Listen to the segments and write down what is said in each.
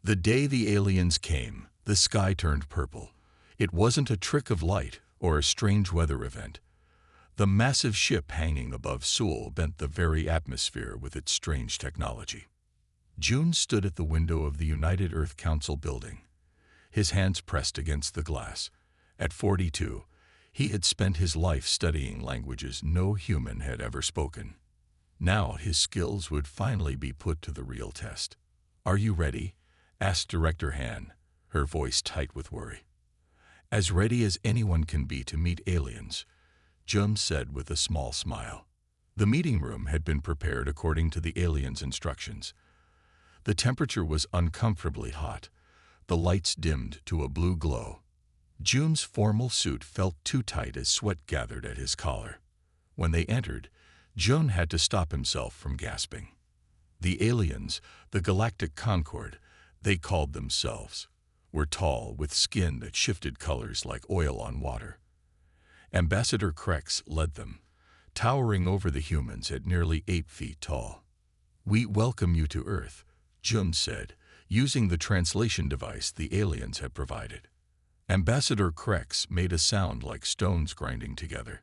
The day the aliens came, the sky turned purple. It wasn't a trick of light or a strange weather event. The massive ship hanging above Seoul bent the very atmosphere with its strange technology. June stood at the window of the United Earth Council building, his hands pressed against the glass. At 42, he had spent his life studying languages no human had ever spoken. Now his skills would finally be put to the real test. "Are you ready?" asked Director Han, her voice tight with worry. "As ready as anyone can be to meet aliens," Jum said with a small smile. The meeting room had been prepared according to the aliens' instructions. The temperature was uncomfortably hot. The lights dimmed to a blue glow. Jum's formal suit felt too tight as sweat gathered at his collar. When they entered, Jun had to stop himself from gasping. The aliens, the Galactic Concord, they called themselves, were tall, with skin that shifted colors like oil on water. Ambassador Krex led them, towering over the humans at nearly 8 feet tall. "We welcome you to Earth," Jun said, using the translation device the aliens had provided. Ambassador Krex made a sound like stones grinding together.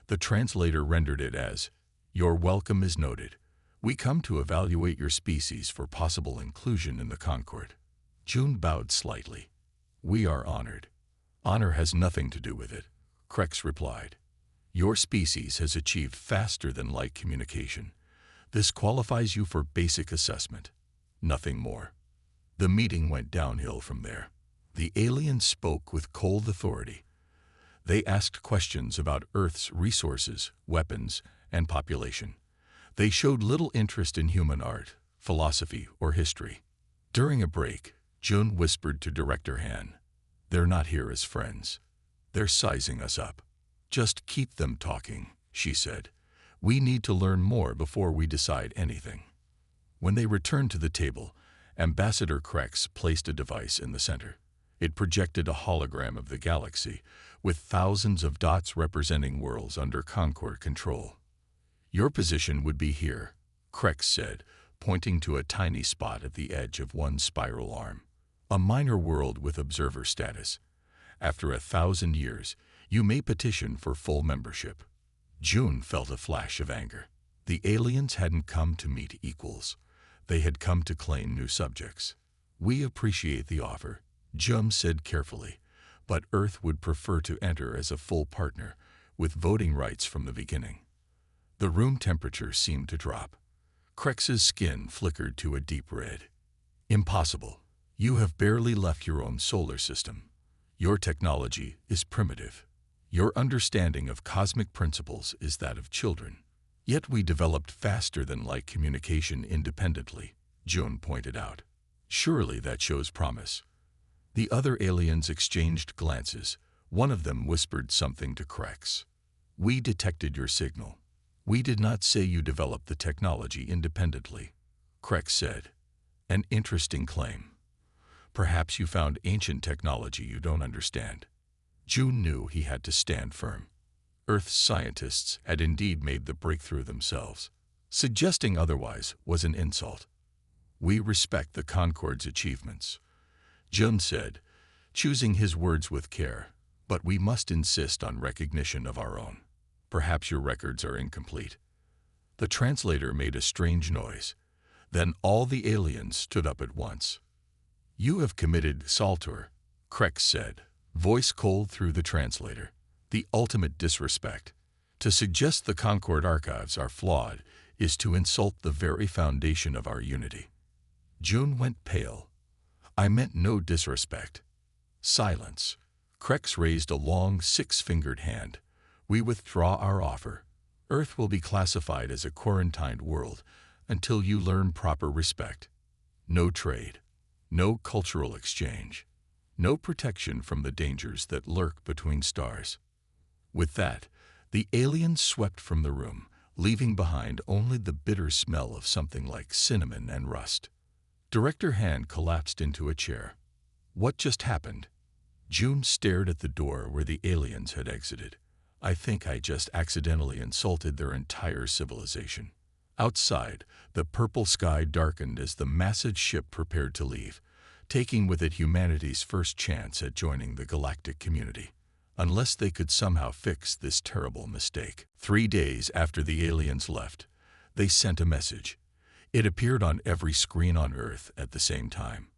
The translator rendered it as, "Your welcome is noted. We come to evaluate your species for possible inclusion in the Concord." Jun bowed slightly. "We are honored." "Honor has nothing to do with it," Krex replied. "Your species has achieved faster-than-light communication. This qualifies you for basic assessment. Nothing more." The meeting went downhill from there. The aliens spoke with cold authority. They asked questions about Earth's resources, weapons, and population. They showed little interest in human art, philosophy, or history. During a break, Jun whispered to Director Han, "They're not here as friends. They're sizing us up." "Just keep them talking," she said. "We need to learn more before we decide anything." When they returned to the table, Ambassador Krex placed a device in the center. It projected a hologram of the galaxy, with thousands of dots representing worlds under Concord control. "Your position would be here," Krex said, pointing to a tiny spot at the edge of one spiral arm. "A minor world with observer status. After 1,000 years, you may petition for full membership." Jun felt a flash of anger. The aliens hadn't come to meet equals. They had come to claim new subjects. "We appreciate the offer," Jum said carefully, "but Earth would prefer to enter as a full partner, with voting rights from the beginning." The room temperature seemed to drop. Krex's skin flickered to a deep red. "Impossible. You have barely left your own solar system. Your technology is primitive. Your understanding of cosmic principles is that of children. Yet we developed faster-than-light communication independently," Jun pointed out. "Surely that shows promise." The other aliens exchanged glances. One of them whispered something to Krex. "We detected your signal. We did not say you developed the technology independently," Krex said. "An interesting claim. Perhaps you found ancient technology you don't understand." Jun knew he had to stand firm. Earth's scientists had indeed made the breakthrough themselves. Suggesting otherwise was an insult. "We respect the Concord's achievements," Jun said, choosing his words with care, "but we must insist on recognition of our own. Perhaps your records are incomplete." The translator made a strange noise. Then all the aliens stood up at once. "You have committed Saltur," Krex said, voice cold through the translator. "The ultimate disrespect. To suggest the Concord archives are flawed is to insult the very foundation of our unity." Jun went pale. "I meant no disrespect." Silence. Krex raised a long, 6-fingered hand. "We withdraw our offer. Earth will be classified as a quarantined world until you learn proper respect. No trade. No cultural exchange. No protection from the dangers that lurk between stars." With that, the aliens swept from the room, leaving behind only the bitter smell of something like cinnamon and rust. Director Han collapsed into a chair. "What just happened?" Jun stared at the door where the aliens had exited. "I think I just accidentally insulted their entire civilization." Outside, the purple sky darkened as the massive ship prepared to leave, taking with it humanity's first chance at joining the galactic community, unless they could somehow fix this terrible mistake. 3 days after the aliens left, they sent a message. It appeared on every screen on Earth at the same time.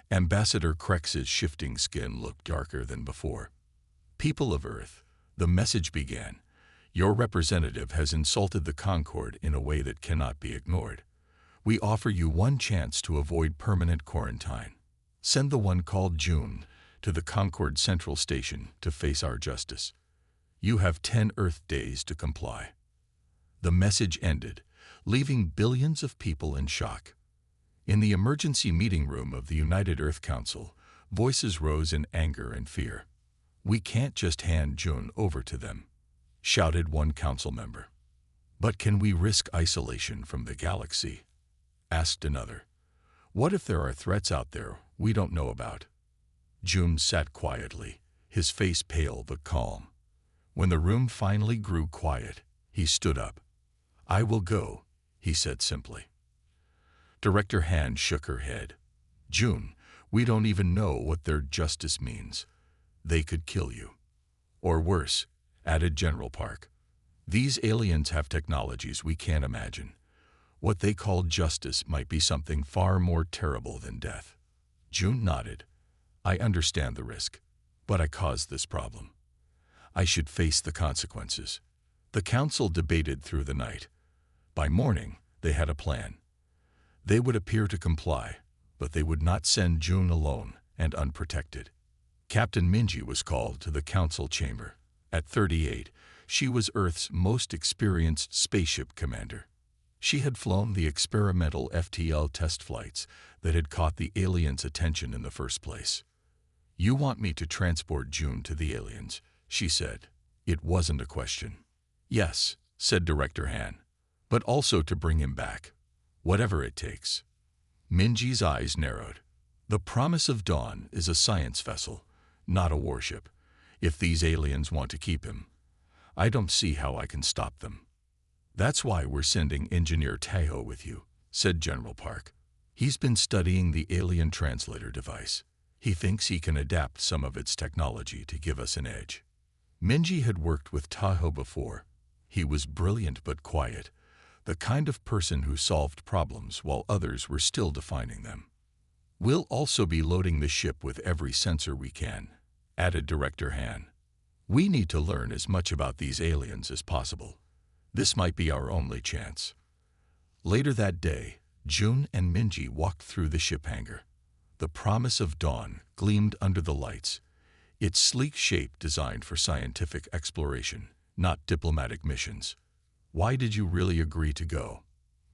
Ambassador Krex's shifting skin looked darker than before. "People of Earth," the message began, "your representative has insulted the Concord in a way that cannot be ignored. We offer you one chance to avoid permanent quarantine. Send the one called June to the Concord Central Station to face our justice. You have 10 Earth days to comply." The message ended, leaving billions of people in shock. In the emergency meeting room of the United Earth Council, voices rose in anger and fear. "We can't just hand June over to them," shouted one council member. "But can we risk isolation from the galaxy?" asked another. "What if there are threats out there we don't know about?" June sat quietly, his face pale but calm. When the room finally grew quiet, he stood up. "I will go," he said simply. Director Han shook her head. "June, we don't even know what their justice means. They could kill you." "Or worse," added General Park. "These aliens have technologies we can't imagine. What they call justice might be something far more terrible than death." June nodded. "I understand the risk, but I caused this problem. I should face the consequences." The council debated through the night. By morning, they had a plan. They would appear to comply, but they would not send June alone and unprotected. Captain Minji was called to the council chamber. At 38, she was Earth's most experienced spaceship commander. She had flown the experimental FTL test flights that had caught the aliens' attention in the first place. "You want me to transport June to the aliens," she said. It wasn't a question. "Yes," said Director Han, "but also to bring him back, whatever it takes." Minji's eyes narrowed. "The Promise of Dawn is a science vessel, not a warship. If these aliens want to keep him, I don't see how I can stop them." "That's why we're sending Engineer Tahoe with you," said General Park. "He's been studying the alien translator device. He thinks he can adapt some of its technology to give us an edge." Minji had worked with Tahoe before. He was brilliant but quiet, the kind of person who solved problems while others were still defining them. "We'll also be loading the ship with every sensor we can," added Director Han. "We need to learn as much about these aliens as possible. This might be our only chance." Later that day, June and Minji walked through the ship hangar. The Promise of Dawn gleamed under the lights, its sleek shape designed for scientific exploration, not diplomatic missions. "Why did you really agree to go?"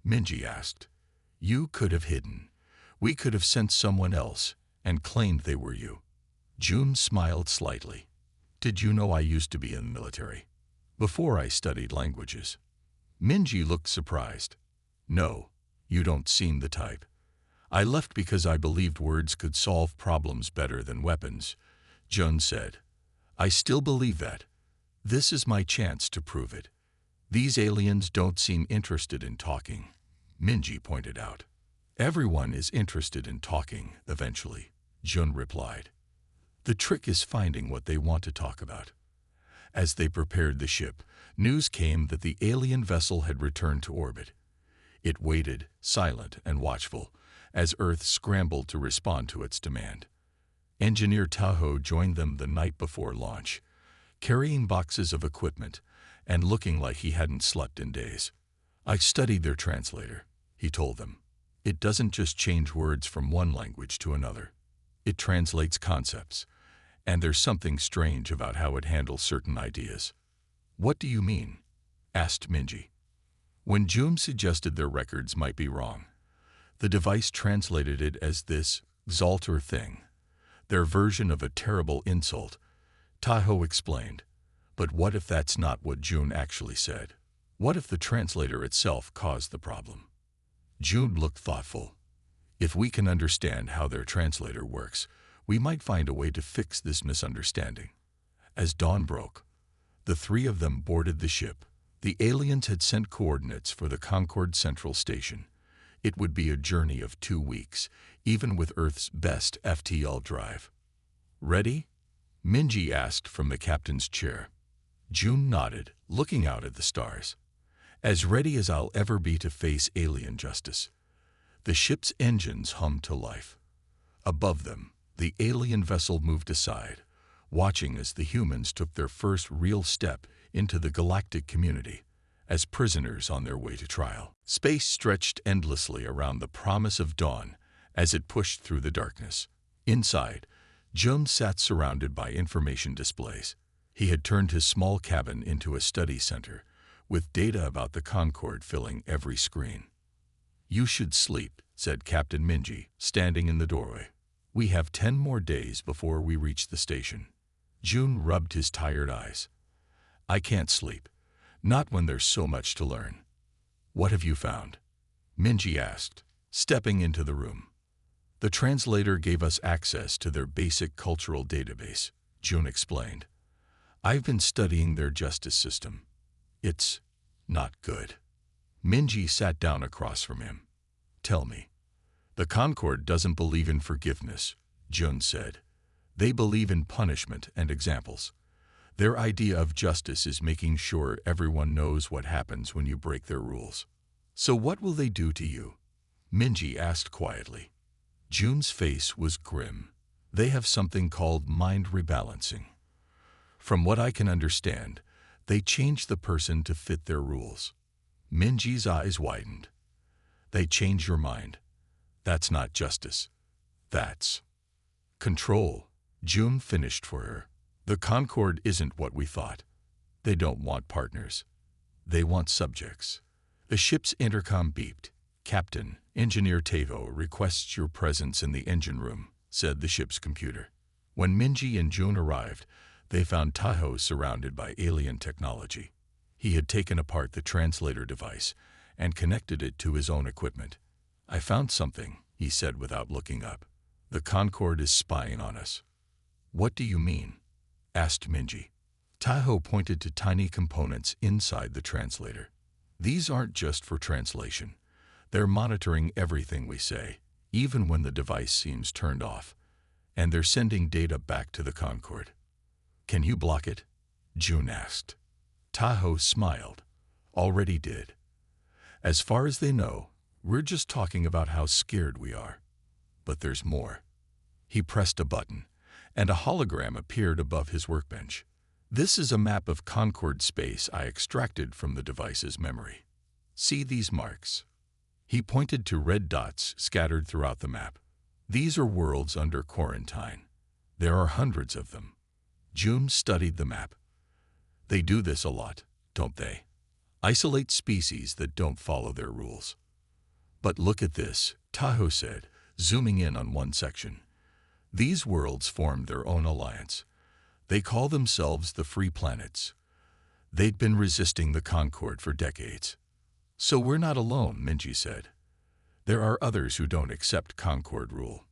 Minji asked. "You could have hidden. We could have sent someone else and claimed they were you." June smiled slightly. "Did you know I used to be in the military? Before I studied languages." Minji looked surprised. "No, you don't seem the type. I left because I believed words could solve problems better than weapons," June said. "I still believe that. This is my chance to prove it." "These aliens don't seem interested in talking," Minji pointed out. "Everyone is interested in talking, eventually," June replied. "The trick is finding what they want to talk about." As they prepared the ship, news came that the alien vessel had returned to orbit. It waited, silent and watchful, as Earth scrambled to respond to its demand. Engineer Tahoe joined them the night before launch, carrying boxes of equipment and looking like he hadn't slept in days. "I studied their translator," he told them. "It doesn't just change words from one language to another. It translates concepts, and there's something strange about how it handles certain ideas." "What do you mean?" asked Minji. When June suggested their records might be wrong, the device translated it as this Xalter thing, their version of a terrible insult. Tahoe explained, "But what if that's not what June actually said? What if the translator itself caused the problem?" June looked thoughtful. "If we can understand how their translator works, we might find a way to fix this misunderstanding." As dawn broke, the three of them boarded the ship. The aliens had sent coordinates for the Concord Central Station. It would be a journey of 2 weeks, even with Earth's best FTL drive. Ready? Minji asked from the captain's chair. June nodded, looking out at the stars. As ready as I'll ever be to face alien justice. The ship's engines hummed to life. Above them, the alien vessel moved aside, watching as the humans took their first real step into the galactic community, as prisoners on their way to trial. Space stretched endlessly around the promise of dawn as it pushed through the darkness. Inside, Jun sat surrounded by information displays. He had turned his small cabin into a study center, with data about the Concorde filling every screen. "You should sleep," said Captain Minji, standing in the doorway. "We have 10 more days before we reach the station." Jun rubbed his tired eyes. "I can't sleep. Not when there's so much to learn." "What have you found?" Minji asked, stepping into the room. "The translator gave us access to their basic cultural database," Jun explained. "I've been studying their justice system. It's not good." Minji sat down across from him. "Tell me." "The Concorde doesn't believe in forgiveness," Jun said. "They believe in punishment and examples. Their idea of justice is making sure everyone knows what happens when you break their rules." "So what will they do to you?" Minji asked quietly. Jun's face was grim. "They have something called mind rebalancing. From what I can understand, they change the person to fit their rules." Minji's eyes widened. "They change your mind. That's not justice. That's control." Jun finished for her. "The Concorde isn't what we thought. They don't want partners. They want subjects." The ship's intercom beeped. "Captain, Engineer Tavo requests your presence in the engine room," said the ship's computer. When Minji and Jun arrived, they found Tahoe surrounded by alien technology. He had taken apart the translator device and connected it to his own equipment. "I found something," he said without looking up. "The Concorde is spying on us." "What do you mean?" asked Minji. Tahoe pointed to tiny components inside the translator. "These aren't just for translation. They're monitoring everything we say, even when the device seems turned off. And they're sending data back to the Concorde." "Can you block it?" Jun asked. Tahoe smiled. "Already did. As far as they know, we're just talking about how scared we are. But there's more." He pressed a button, and a hologram appeared above his workbench. "This is a map of Concorde space I extracted from the device's memory. See these marks?" He pointed to red dots scattered throughout the map. "These are worlds under quarantine. There are hundreds of them." Jun studied the map. "They do this a lot, don't they? Isolate species that don't follow their rules." "But look at this," Tahoe said, zooming in on one section. "These worlds formed their own alliance. They call themselves the Free Planets. They'd been resisting the Concorde for decades." "So we're not alone," Minji said. "There are others who don't accept Concorde rule.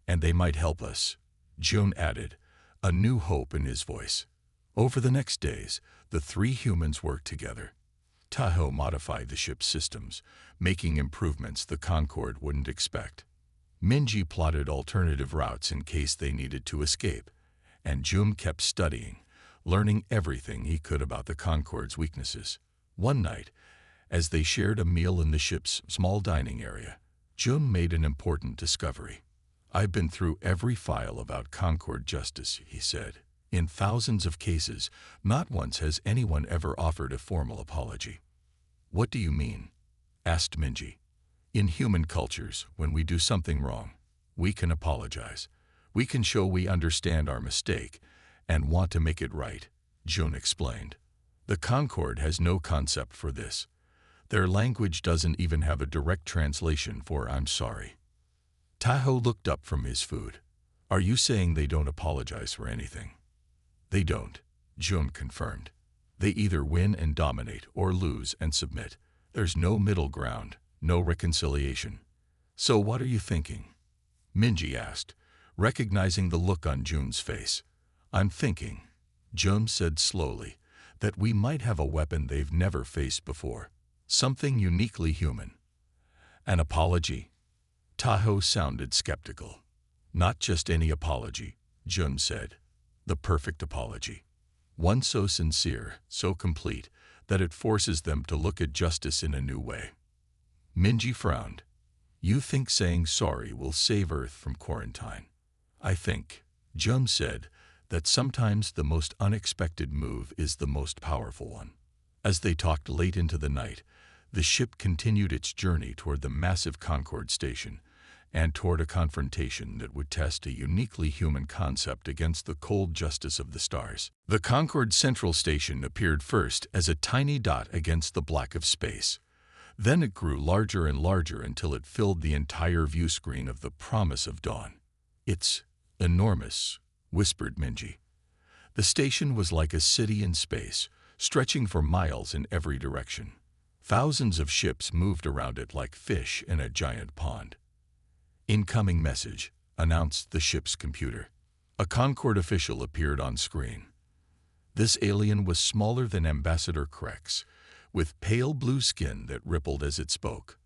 And they might help us," Jun added, a new hope in his voice. Over the next days, the 3 humans worked together. Tahoe modified the ship's systems, making improvements the Concorde wouldn't expect. Minji plotted alternative routes in case they needed to escape, and Jun kept studying, learning everything he could about the Concorde's weaknesses. One night, as they shared a meal in the ship's small dining area, Jun made an important discovery. "I've been through every file about Concorde justice," he said. "In thousands of cases, not once has anyone ever offered a formal apology." "What do you mean?" asked Minji. "In human cultures, when we do something wrong, we can apologize. We can show we understand our mistake and want to make it right," Jun explained. "The Concorde has no concept for this. Their language doesn't even have a direct translation for 'I'm sorry.'" Tahoe looked up from his food. "Are you saying they don't apologize for anything?" "They don't," Jun confirmed. "They either win and dominate or lose and submit. There's no middle ground, no reconciliation." "So what are you thinking?" Minji asked, recognizing the look on Jun's face. "I'm thinking," Jun said slowly, "that we might have a weapon they've never faced before. Something uniquely human. An apology? Tahoe sounded skeptical. Not just any apology, Jun said. The perfect apology. One so sincere, so complete, that it forces them to look at justice in a new way. Minji frowned. You think saying sorry will save Earth from quarantine? I think, Jun said, that sometimes the most unexpected move is the most powerful one. As they talked late into the night, the ship continued its journey toward the massive Concord station, and toward a confrontation that would test a uniquely human concept against the cold justice of the stars. The Concord Central Station appeared first as a tiny dot against the black of space. Then it grew larger and larger until it filled the entire view screen of the promise of dawn. It's enormous, whispered Minji. The station was like a city in space, stretching for miles in every direction. Thousands of ships moved around it like fish in a giant pond. Incoming message, announced the ship's computer. A Concord official appeared on screen. This alien was smaller than Ambassador Krex, with pale blue skin that rippled as it spoke.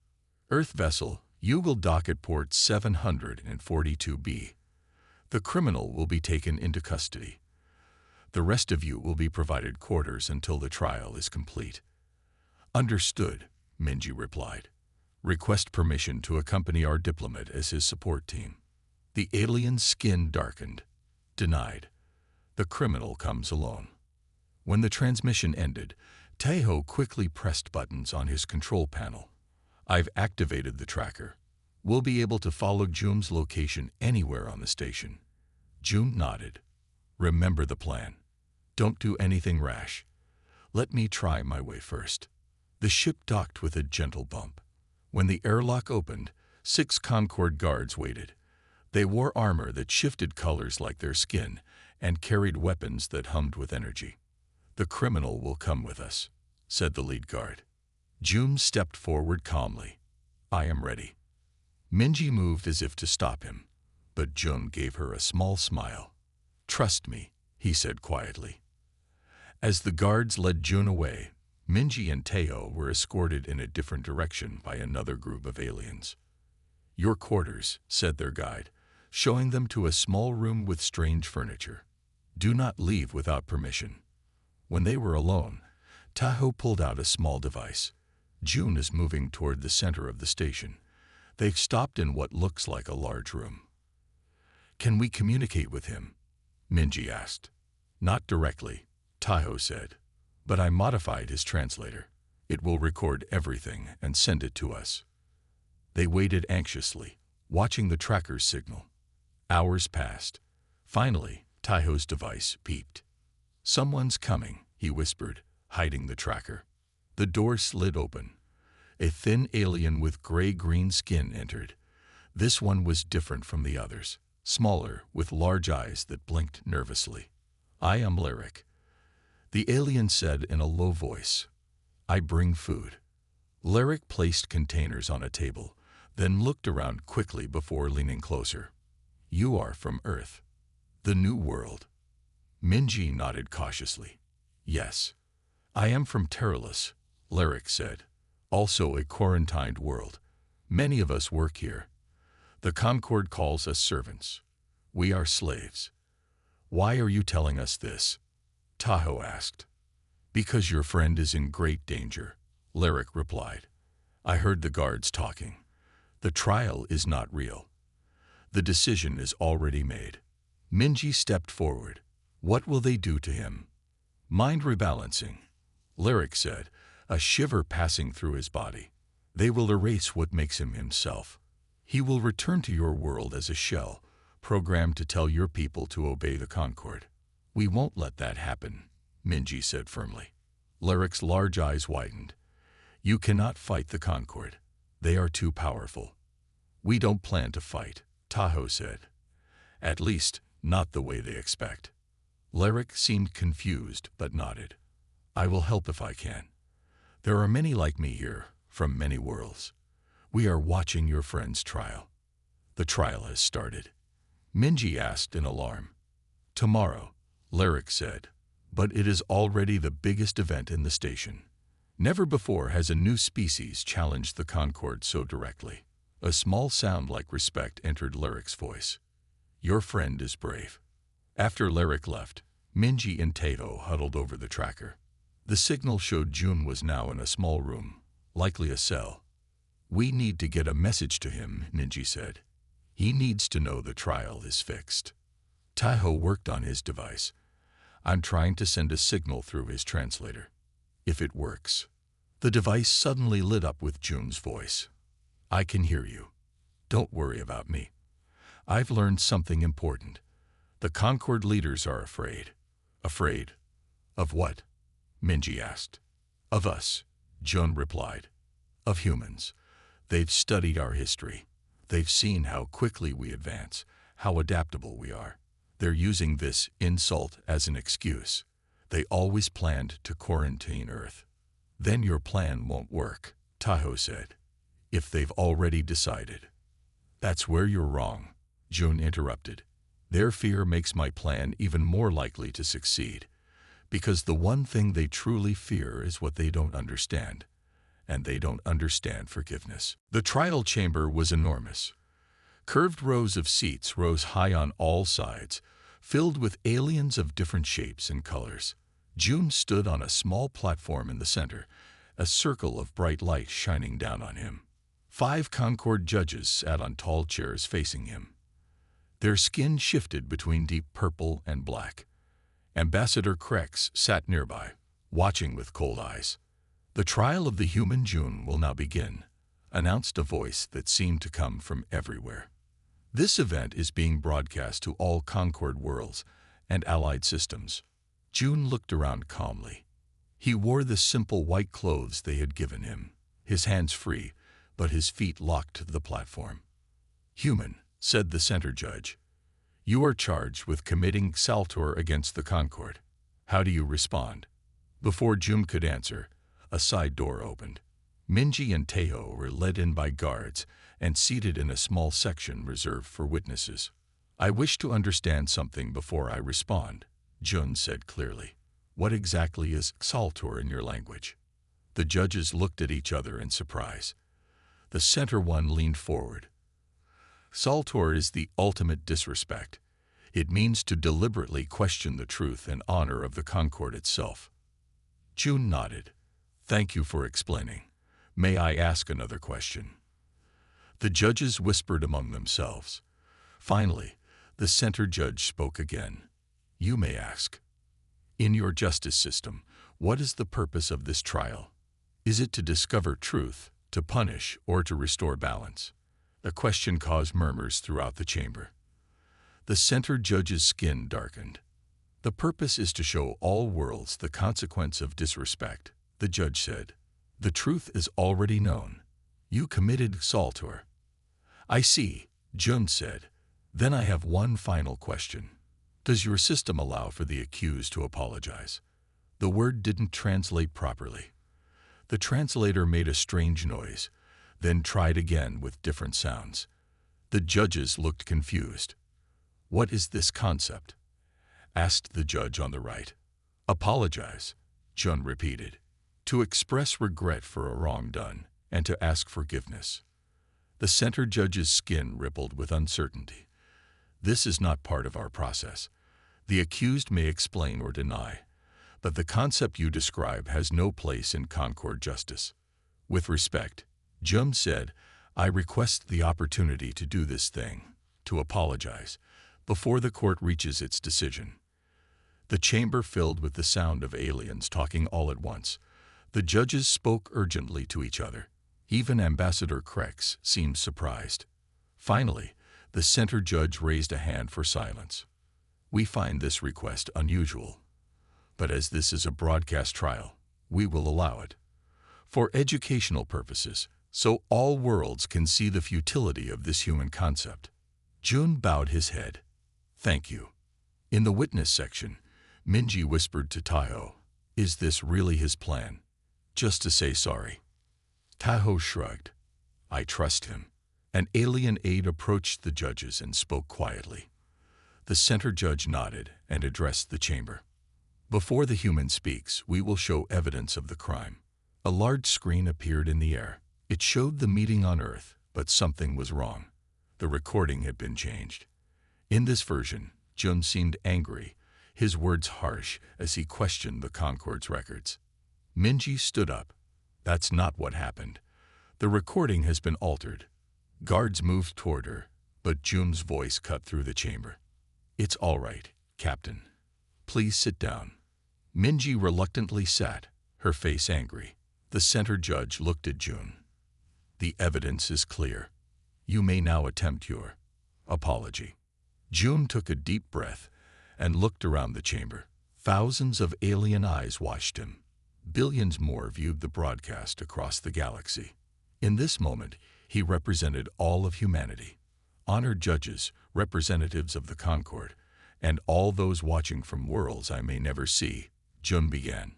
Earth vessel, you will dock at port 742B. The criminal will be taken into custody. The rest of you will be provided quarters until the trial is complete. Understood, Minji replied. Request permission to accompany our diplomat as his support team. The alien's skin darkened. Denied. The criminal comes alone. When the transmission ended, Tahoe quickly pressed buttons on his control panel. I've activated the tracker. We'll be able to follow Jun's location anywhere on the station. Jun nodded. Remember the plan. Don't do anything rash. Let me try my way first. The ship docked with a gentle bump. When the airlock opened, 6 Concord guards waited. They wore armor that shifted colors like their skin and carried weapons that hummed with energy. The criminal will come with us, said the lead guard. Jun stepped forward calmly. I am ready. Minji moved as if to stop him, but Jun gave her a small smile. Trust me, he said quietly. As the guards led Jun away, Minji and Tahoe were escorted in a different direction by another group of aliens. Your quarters, said their guide, showing them to a small room with strange furniture. Do not leave without permission. When they were alone, Tahoe pulled out a small device. Jun is moving toward the center of the station. They've stopped in what looks like a large room. Can we communicate with him? Minji asked. Not directly, Tahoe said. But I modified his translator. It will record everything and send it to us. They waited anxiously, watching the tracker's signal. Hours passed. Finally, Tahoe's device beeped. Someone's coming, he whispered, hiding the tracker. The door slid open. A thin alien with gray-green skin entered. This one was different from the others, smaller, with large eyes that blinked nervously. I am Lyric. The alien said in a low voice, I bring food. Lyric placed containers on a table, then looked around quickly before leaning closer. You are from Earth. The New World. Minji nodded cautiously. Yes. I am from Terralus, Lyric said. Also a quarantined world. Many of us work here. The Concord calls us servants. We are slaves. Why are you telling us this? Tahoe asked. Because your friend is in great danger, Lyric replied. I heard the guards talking. The trial is not real. The decision is already made. Minji stepped forward. What will they do to him? Mind rebalancing, Lyric said, a shiver passing through his body. They will erase what makes him himself. He will return to your world as a shell, programmed to tell your people to obey the Concord. We won't let that happen, Minji said firmly. Lyric's large eyes widened. You cannot fight the Concord. They are too powerful. We don't plan to fight, Tahoe said. At least, not the way they expect. Lyric seemed confused but nodded. I will help if I can. There are many like me here, from many worlds. We are watching your friend's trial. The trial has started. Minji asked in alarm. Tomorrow, Lyric said, but it is already the biggest event in the station. Never before has a new species challenged the Concord so directly. A small sound like respect entered Lyric's voice. Your friend is brave. After Lyric left, Minji and Teo huddled over the tracker. The signal showed June was now in a small room, likely a cell. We need to get a message to him, Minji said. He needs to know the trial is fixed. Taiho worked on his device. I'm trying to send a signal through his translator. If it works. The device suddenly lit up with June's voice. I can hear you. Don't worry about me. I've learned something important. The Concord leaders are afraid. Afraid? Of what? Minji asked. Of us, June replied. Of humans. They've studied our history. They've seen how quickly we advance, how adaptable we are. They're using this insult as an excuse. They always planned to quarantine Earth. Then your plan won't work, Taiho said. If they've already decided. That's where you're wrong, June interrupted. Their fear makes my plan even more likely to succeed, because the one thing they truly fear is what they don't understand, and they don't understand forgiveness. The trial chamber was enormous. Curved rows of seats rose high on all sides, filled with aliens of different shapes and colors. June stood on a small platform in the center, a circle of bright light shining down on him. 5 Concord judges sat on tall chairs facing him. Their skin shifted between deep purple and black. Ambassador Krex sat nearby, watching with cold eyes. The trial of the human June will now begin, announced a voice that seemed to come from everywhere. This event is being broadcast to all Concord worlds and allied systems. June looked around calmly. He wore the simple white clothes they had given him, his hands free, but his feet locked to the platform. Human, said the center judge. You are charged with committing saltor against the Concord. How do you respond? Before June could answer, a side door opened. Minji and Teo were led in by guards and seated in a small section reserved for witnesses. I wish to understand something before I respond, Jun said clearly. What exactly is saltor in your language? The judges looked at each other in surprise. The center one leaned forward. Saltor is the ultimate disrespect. It means to deliberately question the truth and honor of the Concord itself. June nodded. Thank you for explaining. May I ask another question? The judges whispered among themselves. Finally, the center judge spoke again. You may ask. In your justice system, what is the purpose of this trial? Is it to discover truth, to punish, or to restore balance? The question caused murmurs throughout the chamber. The center judge's skin darkened. The purpose is to show all worlds the consequence of disrespect, the judge said. The truth is already known. You committed saltor. I see, Jun said. Then I have one final question. Does your system allow for the accused to apologize? The word didn't translate properly. The translator made a strange noise, then tried again with different sounds. The judges looked confused. What is this concept? Asked the judge on the right. Apologize, Jun repeated. To express regret for a wrong done and to ask forgiveness. The center judge's skin rippled with uncertainty. This is not part of our process. The accused may explain or deny, but the concept you describe has no place in Concord justice. With respect, Jum said, I request the opportunity to do this thing, to apologize, before the court reaches its decision. The chamber filled with the sound of aliens talking all at once. The judges spoke urgently to each other. Even Ambassador Krex seemed surprised. Finally, the center judge raised a hand for silence. We find this request unusual, but as this is a broadcast trial, we will allow it. For educational purposes, so all worlds can see the futility of this human concept. Jun bowed his head. Thank you. In the witness section, Minji whispered to Taiho, is this really his plan? Just to say sorry. Taiho shrugged. I trust him. An alien aide approached the judges and spoke quietly. The center judge nodded and addressed the chamber. Before the human speaks, we will show evidence of the crime. A large screen appeared in the air. It showed the meeting on Earth, but something was wrong. The recording had been changed. In this version, Jun seemed angry, his words harsh as he questioned the Concorde's records. Minji stood up. That's not what happened. The recording has been altered. Guards moved toward her, but Jun's voice cut through the chamber. It's all right, Captain. Please sit down. Minji reluctantly sat, her face angry. The center judge looked at Jun. The evidence is clear. You may now attempt your apology. Jun took a deep breath and looked around the chamber. Thousands of alien eyes watched him. Billions more viewed the broadcast across the galaxy. In this moment, he represented all of humanity. Honored judges, representatives of the Concorde, and all those watching from worlds I may never see, Jun began.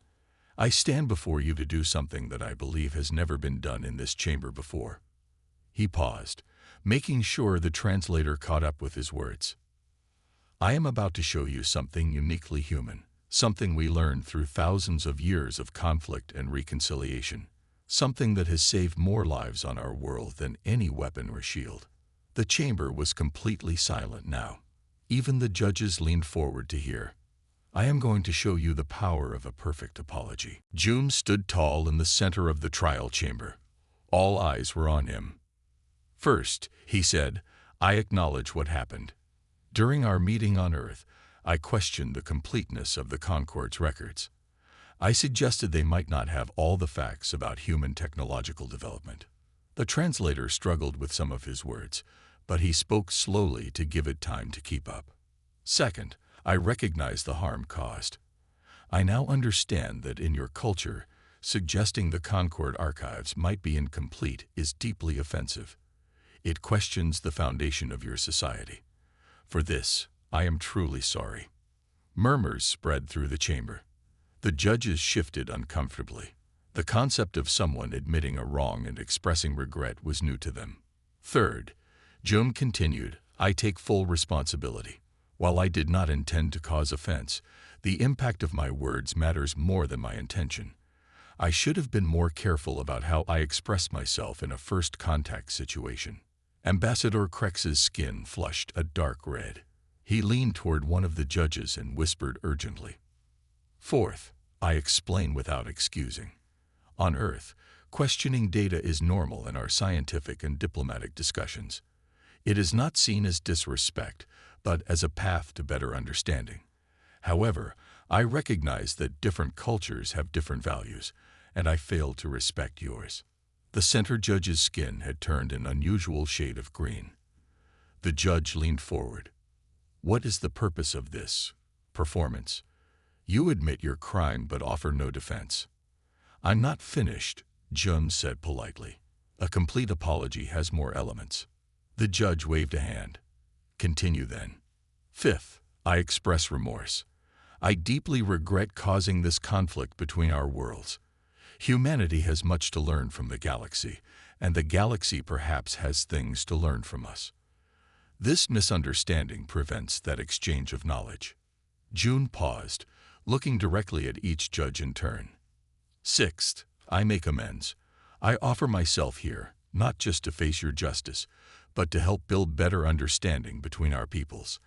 I stand before you to do something that I believe has never been done in this chamber before. He paused, making sure the translator caught up with his words. I am about to show you something uniquely human, something we learned through thousands of years of conflict and reconciliation, something that has saved more lives on our world than any weapon or shield. The chamber was completely silent now. Even the judges leaned forward to hear. I am going to show you the power of a perfect apology. Jun stood tall in the center of the trial chamber. All eyes were on him. First, he said, I acknowledge what happened. During our meeting on Earth, I questioned the completeness of the Concorde's records. I suggested they might not have all the facts about human technological development. The translator struggled with some of his words, but he spoke slowly to give it time to keep up. Second, I recognize the harm caused. I now understand that in your culture, suggesting the Concorde archives might be incomplete is deeply offensive. It questions the foundation of your society. For this, I am truly sorry. Murmurs spread through the chamber. The judges shifted uncomfortably. The concept of someone admitting a wrong and expressing regret was new to them. Third, Jun continued, I take full responsibility. While I did not intend to cause offense, the impact of my words matters more than my intention. I should have been more careful about how I expressed myself in a first contact situation. Ambassador Krex's skin flushed a dark red. He leaned toward one of the judges and whispered urgently. Fourth, I explain without excusing. On Earth, questioning data is normal in our scientific and diplomatic discussions. It is not seen as disrespect, but as a path to better understanding. However, I recognize that different cultures have different values, and I failed to respect yours. The center judge's skin had turned an unusual shade of green. The judge leaned forward. What is the purpose of this performance? You admit your crime but offer no defense. I'm not finished, Jun said politely. A complete apology has more elements. The judge waved a hand. Continue then. Fifth, I express remorse. I deeply regret causing this conflict between our worlds. Humanity has much to learn from the galaxy, and the galaxy perhaps has things to learn from us. This misunderstanding prevents that exchange of knowledge. Jun paused, looking directly at each judge in turn. Sixth, I make amends. I offer myself here, not just to face your justice, but to help build better understanding between our peoples.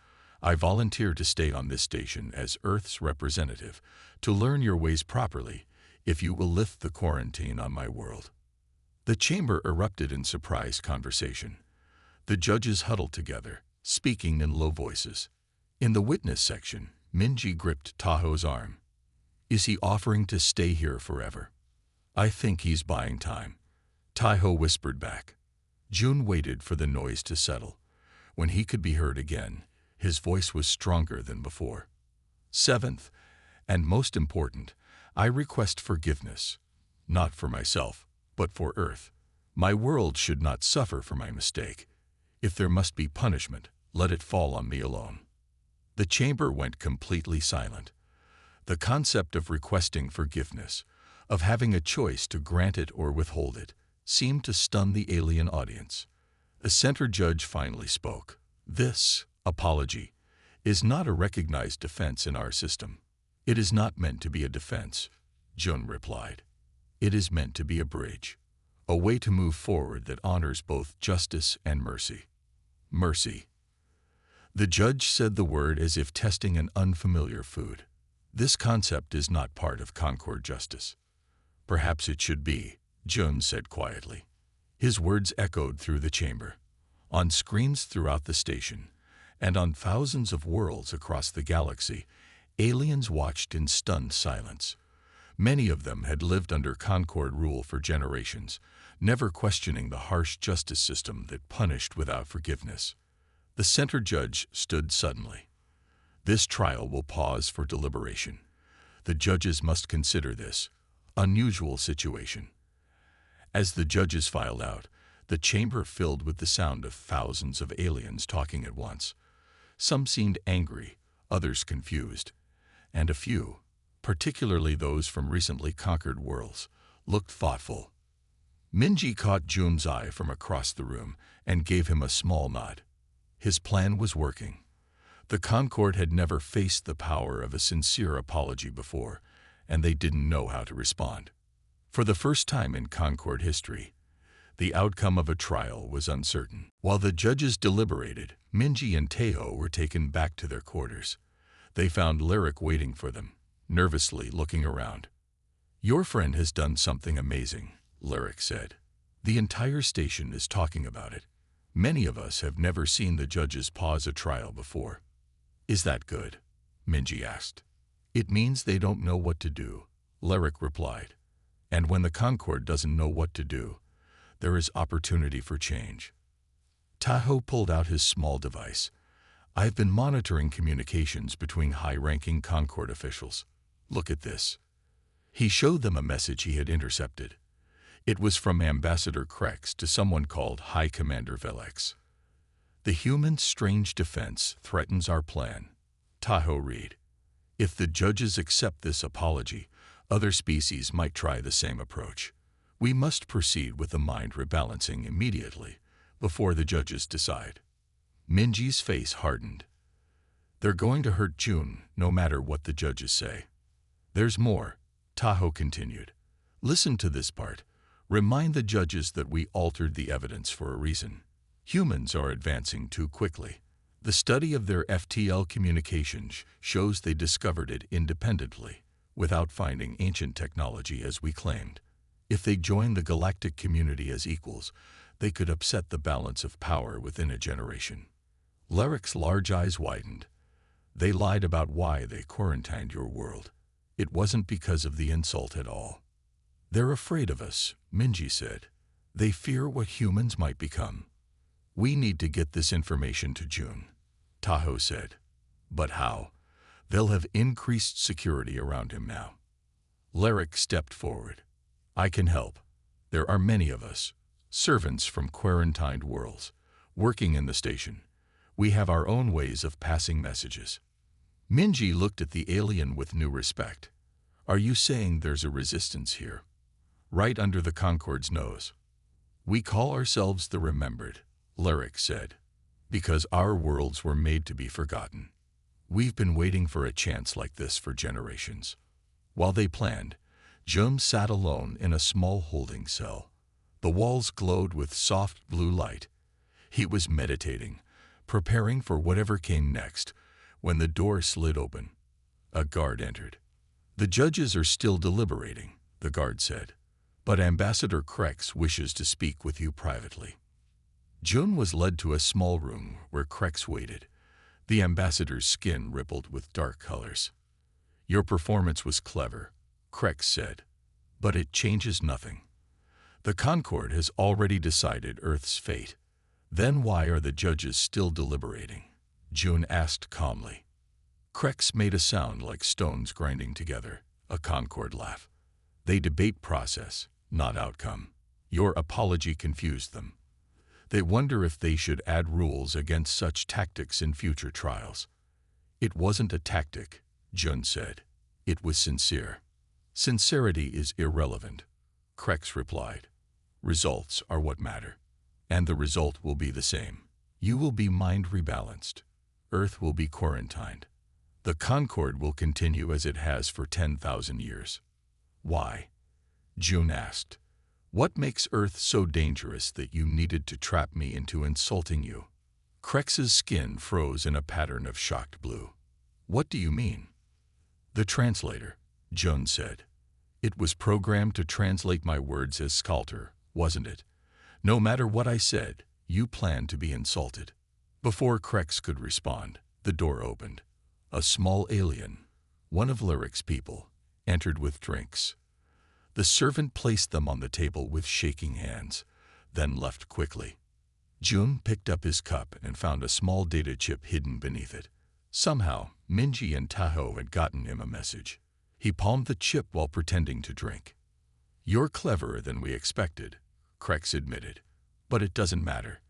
I volunteer to stay on this station as Earth's representative, to learn your ways properly, if you will lift the quarantine on my world. The chamber erupted in surprised conversation. The judges huddled together, speaking in low voices. In the witness section, Minji gripped Taho's arm. Is he offering to stay here forever? I think he's buying time. Taho whispered back. Jun waited for the noise to settle. When he could be heard again, his voice was stronger than before. Seventh, and most important, I request forgiveness, not for myself, but for Earth. My world should not suffer for my mistake. If there must be punishment, let it fall on me alone. The chamber went completely silent. The concept of requesting forgiveness, of having a choice to grant it or withhold it, seemed to stun the alien audience. A center judge finally spoke. This apology is not a recognized defense in our system. It is not meant to be a defense, Jun replied. It is meant to be a bridge, a way to move forward that honors both justice and mercy. Mercy. The judge said the word as if testing an unfamiliar food. This concept is not part of Concord justice. Perhaps it should be, Jun said quietly. His words echoed through the chamber, on screens throughout the station, and on thousands of worlds across the galaxy. Aliens watched in stunned silence. Many of them had lived under Concord rule for generations, never questioning the harsh justice system that punished without forgiveness. The center judge stood suddenly. This trial will pause for deliberation. The judges must consider this unusual situation. As the judges filed out, the chamber filled with the sound of thousands of aliens talking at once. Some seemed angry, others confused, and a few, particularly those from recently conquered worlds, looked thoughtful. Minji caught Jun's eye from across the room and gave him a small nod. His plan was working. The Concord had never faced the power of a sincere apology before, and they didn't know how to respond. For the first time in Concord history, the outcome of a trial was uncertain. While the judges deliberated, Minji and Teo were taken back to their quarters. They found Lyric waiting for them, nervously looking around. "Your friend has done something amazing," Lyric said. "The entire station is talking about it. Many of us have never seen the judges pause a trial before." "Is that good?" Minji asked. "It means they don't know what to do," Lyric replied. "And when the Concord doesn't know what to do, there is opportunity for change." Tahoe pulled out his small device. "I've been monitoring communications between high-ranking Concord officials. Look at this." He showed them a message he had intercepted. It was from Ambassador Krex to someone called High Commander Velex. "The human strange defense threatens our plan." Tahoe read. "If the judges accept this apology, other species might try the same approach. We must proceed with the mind rebalancing immediately, before the judges decide." Minji's face hardened. "They're going to hurt Jun, no matter what the judges say." "There's more," Tahoe continued. "Listen to this part. Remind the judges that we altered the evidence for a reason. Humans are advancing too quickly. The study of their FTL communications shows they discovered it independently, without finding ancient technology as we claimed. If they join the galactic community as equals, they could upset the balance of power within a generation." Lyric's large eyes widened. "They lied about why they quarantined your world. It wasn't because of the insult at all." "They're afraid of us," Minji said. "They fear what humans might become." "We need to get this information to Jun," Tahoe said. "But how? They'll have increased security around him now." Lyric stepped forward. "I can help. There are many of us, servants from quarantined worlds, working in the station. We have our own ways of passing messages." Minji looked at the alien with new respect. "Are you saying there's a resistance here?" "Right under the Concord's nose." "We call ourselves the Remembered," Lyric said, "because our worlds were made to be forgotten. We've been waiting for a chance like this for generations." While they planned, Jum sat alone in a small holding cell. The walls glowed with soft blue light. He was meditating, preparing for whatever came next, when the door slid open. A guard entered. "The judges are still deliberating," the guard said, "but Ambassador Krex wishes to speak with you privately." Jun was led to a small room where Krex waited. The ambassador's skin rippled with dark colors. "Your performance was clever," Krex said, "but it changes nothing. The Concord has already decided Earth's fate. Then why are the judges still deliberating?" Jun asked calmly. Krex made a sound like stones grinding together, a Concord laugh. "They debate process, not outcome. Your apology confused them. They wonder if they should add rules against such tactics in future trials." "It wasn't a tactic," Jun said. "It was sincere." "Sincerity is irrelevant," Krex replied. "Results are what matter. And the result will be the same. You will be mind rebalanced. Earth will be quarantined. The Concord will continue as it has for 10,000 years. Why? June asked. "What makes Earth so dangerous that you needed to trap me into insulting you?" Krex's skin froze in a pattern of shocked blue. "What do you mean?" "The translator," June said. "It was programmed to translate my words as Skalter, wasn't it? No matter what I said, you planned to be insulted." Before Krex could respond, the door opened. A small alien, one of Lyric's people, entered with drinks. The servant placed them on the table with shaking hands, then left quickly. June picked up his cup and found a small data chip hidden beneath it. Somehow, Minji and Tahoe had gotten him a message. He palmed the chip while pretending to drink. "You're cleverer than we expected," Krex admitted. "But it doesn't matter.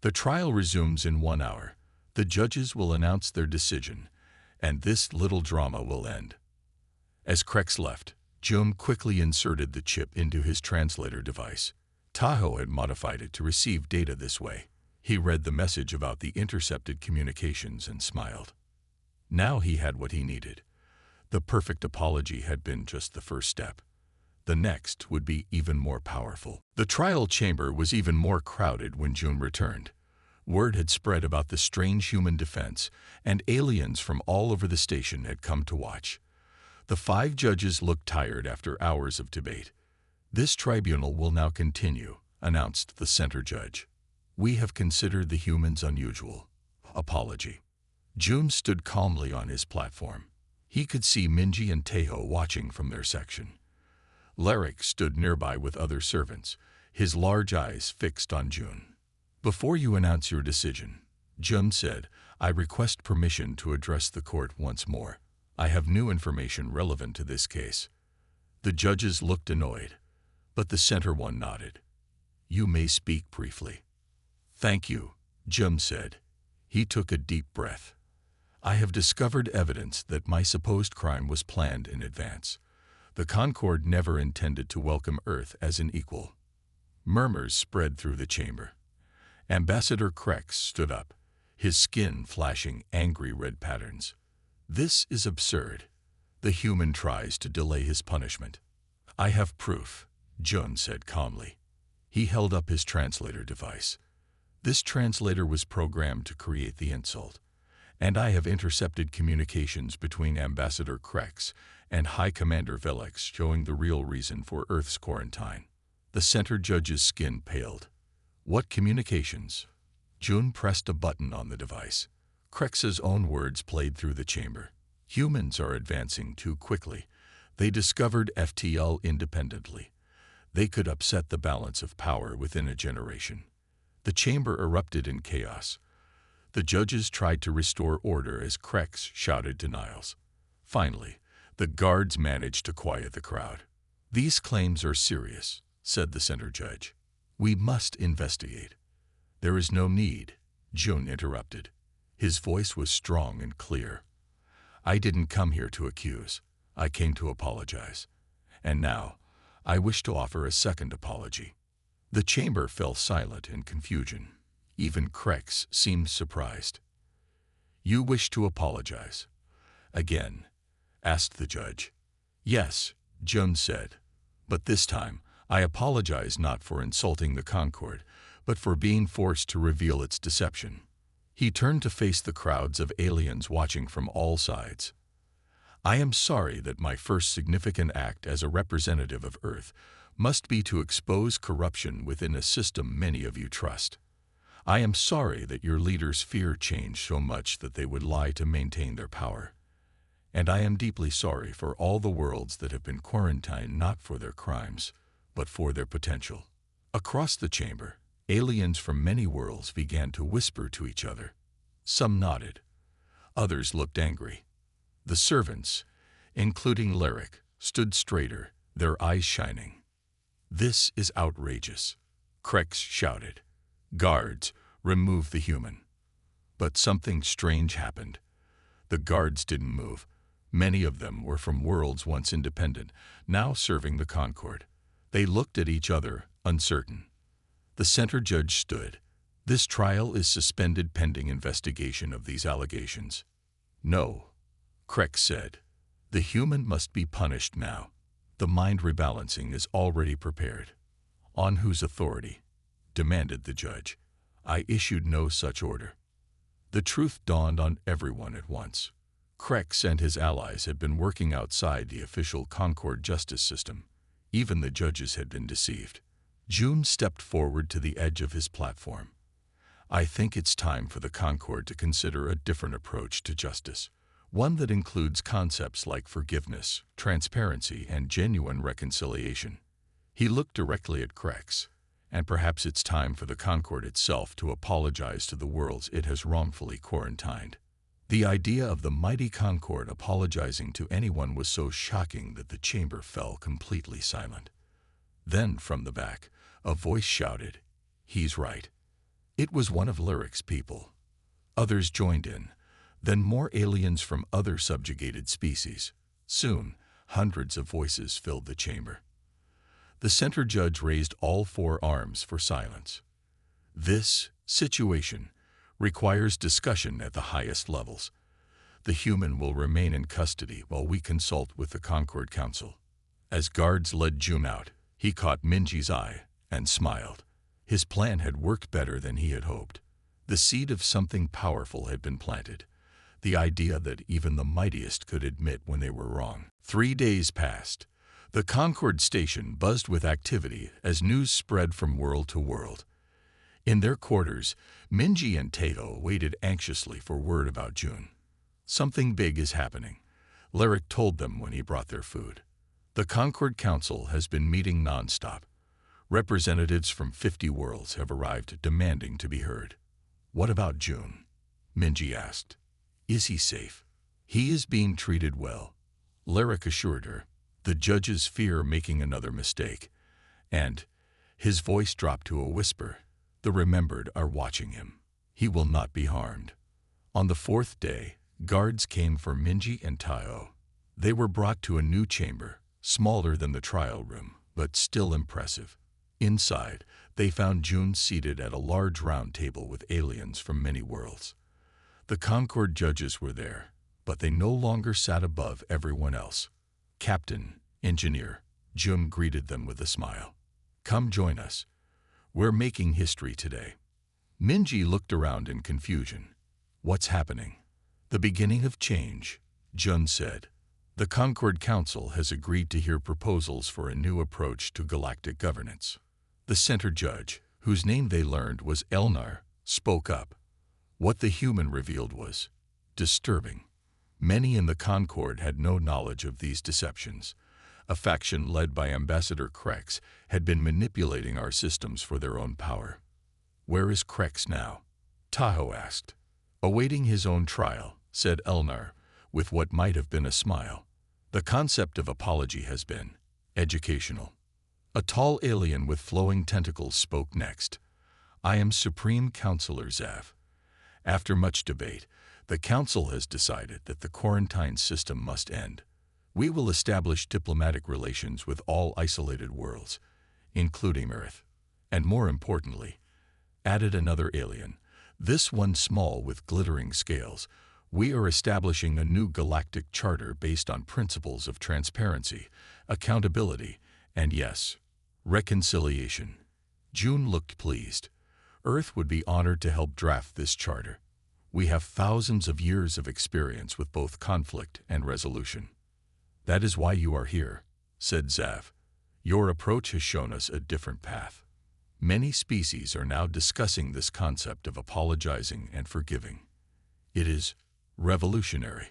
The trial resumes in 1 hour. The judges will announce their decision, and this little drama will end." As Krex left, June quickly inserted the chip into his translator device. Tahoe had modified it to receive data this way. He read the message about the intercepted communications and smiled. Now he had what he needed. The perfect apology had been just the first step. The next would be even more powerful. The trial chamber was even more crowded when June returned. Word had spread about the strange human defense, and aliens from all over the station had come to watch. The 5 judges looked tired after hours of debate. "This tribunal will now continue," announced the center judge. "We have considered the humans' unusual apology." June stood calmly on his platform. He could see Minji and Tahoe watching from their section. Lyric stood nearby with other servants, his large eyes fixed on June. "Before you announce your decision," June said, "I request permission to address the court once more. I have new information relevant to this case." The judges looked annoyed, but the center one nodded. "You may speak briefly." "Thank you," Jum said. He took a deep breath. "I have discovered evidence that my supposed crime was planned in advance. The Concord never intended to welcome Earth as an equal." Murmurs spread through the chamber. Ambassador Krex stood up, his skin flashing angry red patterns. "This is absurd." The human tries to delay his punishment. "I have proof," Jun said calmly. He held up his translator device. "This translator was programmed to create the insult, and I have intercepted communications between Ambassador Krex and High Commander Velix showing the real reason for Earth's quarantine." The center judge's skin paled. "What communications?" Jun pressed a button on the device. Krex's own words played through the chamber. "Humans are advancing too quickly. They discovered FTL independently. They could upset the balance of power within a generation." The chamber erupted in chaos. The judges tried to restore order as Krex shouted denials. Finally, the guards managed to quiet the crowd. "These claims are serious," said the center judge. "We must investigate." "There is no need," Jun interrupted. His voice was strong and clear. "I didn't come here to accuse. I came to apologize. And now, I wish to offer a second apology." The chamber fell silent in confusion. Even Krex seemed surprised. "You wish to apologize?" "Again?" asked the judge. "Yes," Jun said. "But this time, I apologize not for insulting the Concord, but for being forced to reveal its deception." He turned to face the crowds of aliens watching from all sides. "I am sorry that my first significant act as a representative of Earth must be to expose corruption within a system many of you trust. I am sorry that your leaders fear change so much that they would lie to maintain their power. And I am deeply sorry for all the worlds that have been quarantined not for their crimes, but for their potential." Across the chamber, aliens from many worlds began to whisper to each other. Some nodded. Others looked angry. The servants, including Lyric, stood straighter, their eyes shining. "This is outrageous," Krex shouted. "Guards, remove the human." But something strange happened. The guards didn't move. Many of them were from worlds once independent, now serving the Concord. They looked at each other, uncertain. The center judge stood. "This trial is suspended pending investigation of these allegations." "No," Krex said. "The human must be punished now." The mind rebalancing is already prepared. On whose authority? Demanded the judge. I issued no such order. The truth dawned on everyone at once. Krex and his allies had been working outside the official Concord justice system. Even the judges had been deceived. June stepped forward to the edge of his platform. I think it's time for the Concord to consider a different approach to justice. One that includes concepts like forgiveness, transparency, and genuine reconciliation. He looked directly at Krex. And perhaps it's time for the Concord itself to apologize to the worlds it has wrongfully quarantined. The idea of the mighty Concord apologizing to anyone was so shocking that the chamber fell completely silent. Then, from the back, a voice shouted, "He's right." It was one of Lyric's people. Others joined in, then more aliens from other subjugated species. Soon, hundreds of voices filled the chamber. The center judge raised all four arms for silence. This situation requires discussion at the highest levels. The human will remain in custody while we consult with the Concord Council. As guards led June out, he caught Minji's eye and smiled. His plan had worked better than he had hoped. The seed of something powerful had been planted. The idea that even the mightiest could admit when they were wrong. 3 days passed. The Concord station buzzed with activity as news spread from world to world. In their quarters, Minji and Teo waited anxiously for word about June. Something big is happening, Lyric told them when he brought their food. The Concord Council has been meeting non-stop. Representatives from 50 worlds have arrived demanding to be heard. What about June? Minji asked. Is he safe? He is being treated well, Lyric assured her. The judges fear making another mistake. And his voice dropped to a whisper. The remembered are watching him. He will not be harmed. On the 4th day, guards came for Minji and Tao. They were brought to a new chamber, smaller than the trial room, but still impressive. Inside, they found June seated at a large round table with aliens from many worlds. The Concord judges were there, but they no longer sat above everyone else. Captain, Engineer, June greeted them with a smile. Come join us. We're making history today. Minji looked around in confusion. What's happening? The beginning of change, Jun said. The Concord Council has agreed to hear proposals for a new approach to galactic governance. The center judge, whose name they learned was Elnar, spoke up. What the human revealed was disturbing. Many in the Concord had no knowledge of these deceptions. A faction led by Ambassador Krex had been manipulating our systems for their own power. Where is Krex now? Tahoe asked. Awaiting his own trial, said Elnar, with what might have been a smile. The concept of apology has been educational. A tall alien with flowing tentacles spoke next. I am Supreme Counselor Zav. After much debate, the Council has decided that the quarantine system must end. We will establish diplomatic relations with all isolated worlds, including Earth. And more importantly, added another alien, this one small with glittering scales, we are establishing a new galactic charter based on principles of transparency, accountability, and yes, reconciliation. June looked pleased. Earth would be honored to help draft this charter. We have thousands of years of experience with both conflict and resolution. That is why you are here, said Zav. Your approach has shown us a different path. Many species are now discussing this concept of apologizing and forgiving. It is revolutionary.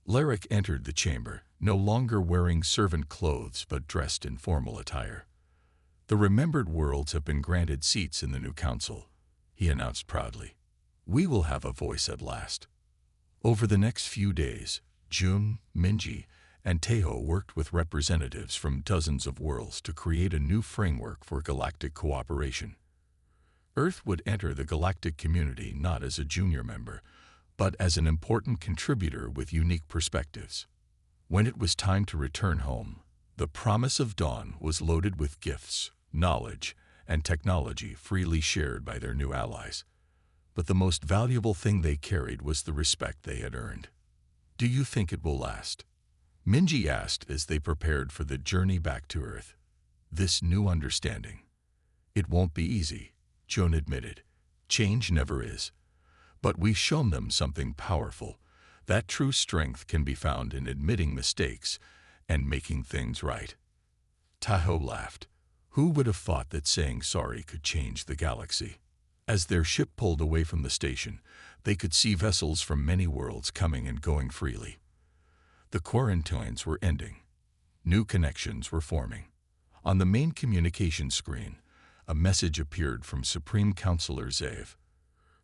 Lyric entered the chamber, no longer wearing servant clothes but dressed in formal attire. The remembered worlds have been granted seats in the new council, he announced proudly. We will have a voice at last. Over the next few days, June, Minji, and Teo worked with representatives from dozens of worlds to create a new framework for galactic cooperation. Earth would enter the galactic community not as a junior member, but as an important contributor with unique perspectives. When it was time to return home, the promise of Dawn was loaded with gifts, knowledge, and technology freely shared by their new allies. But the most valuable thing they carried was the respect they had earned. Do you think it will last? Minji asked as they prepared for the journey back to Earth. This new understanding. It won't be easy, Joan admitted. Change never is. But we've shown them something powerful. That true strength can be found in admitting mistakes and making things right. Tahoe laughed. Who would have thought that saying sorry could change the galaxy? As their ship pulled away from the station, they could see vessels from many worlds coming and going freely. The quarantines were ending. New connections were forming. On the main communication screen, a message appeared from Supreme Counselor Zave.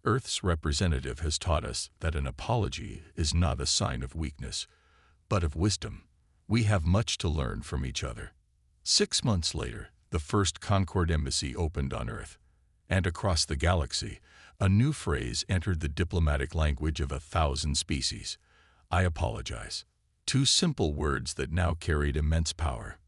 Earth's representative has taught us that an apology is not a sign of weakness, but of wisdom. We have much to learn from each other. 6 months later, the first Concord embassy opened on Earth. And across the galaxy, a new phrase entered the diplomatic language of 1,000 species. I apologize. 2 simple words that now carried immense power.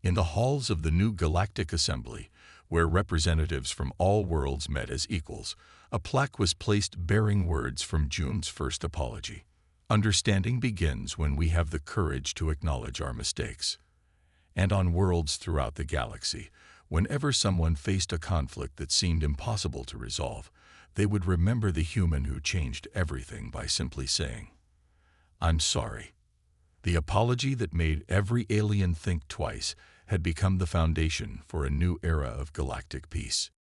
In the halls of the new Galactic Assembly, where representatives from all worlds met as equals, a plaque was placed bearing words from June's first apology. Understanding begins when we have the courage to acknowledge our mistakes. And on worlds throughout the galaxy, whenever someone faced a conflict that seemed impossible to resolve, they would remember the human who changed everything by simply saying, "I'm sorry." The apology that made every alien think twice had become the foundation for a new era of galactic peace.